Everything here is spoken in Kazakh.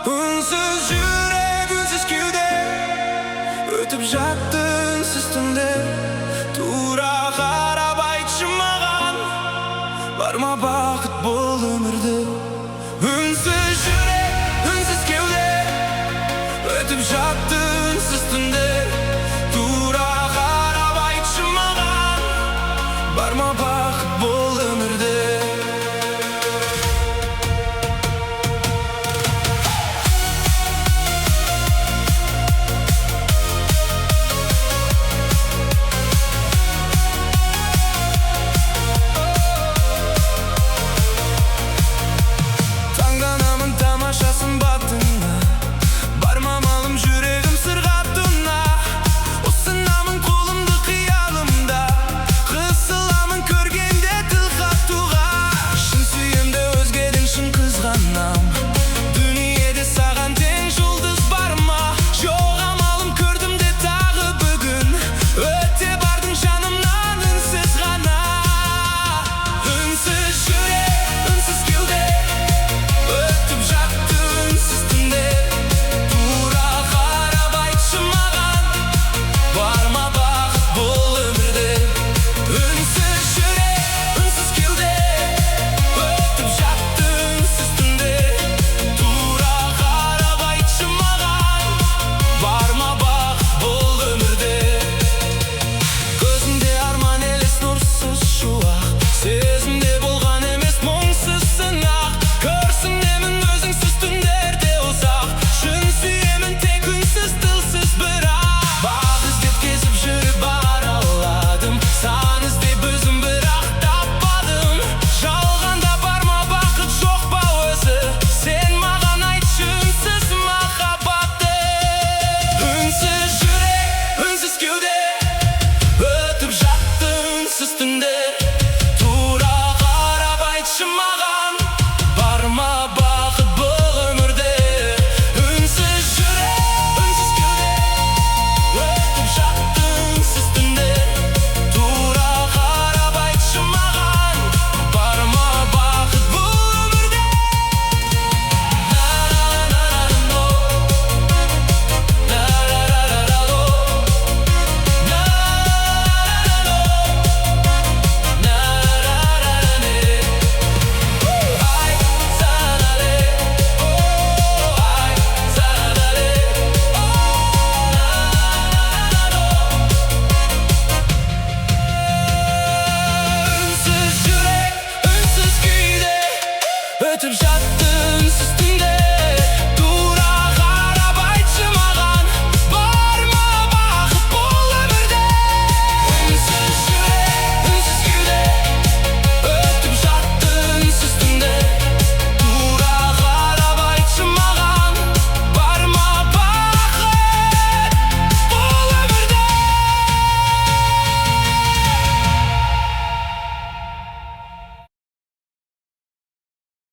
Ünsüz yürek, ünsüz kewde, ötüp jattı ünsüz tünde. Tuura karap aytчы magan, barma bakıt bol ömürde. Ünsüz yürek, ünsüz kewde, ötüp jattı ünsüz tünde. Tuura karap aytчы magan, barma bakıt bol ömürde. Barmamалым жүрегім сырғаттына, осынамын қолымды қиялымда, қысыламын көргенде тіл қатуға. Шын сүйемді өзгедің шын қызғанам, дүниеде саған тең жұлдыз бар ма? Жоқ амалым көрдім де тағы бүгін, өте бардың жанымнан үнсіз ғана. Үнсіз жүрек, үнсіз кеуде, өтіп жатты үнсіз түнде. Üstünde tuura karap aytчы magan, barma bakıt bol ömürde. Ünsüz жүрек, үнсіз кеуде, өтіп жатты үнсіз түнде. Тура қарап айтчы маған, барма бақыт бұл өмірде. Ötüp jattı ünsüz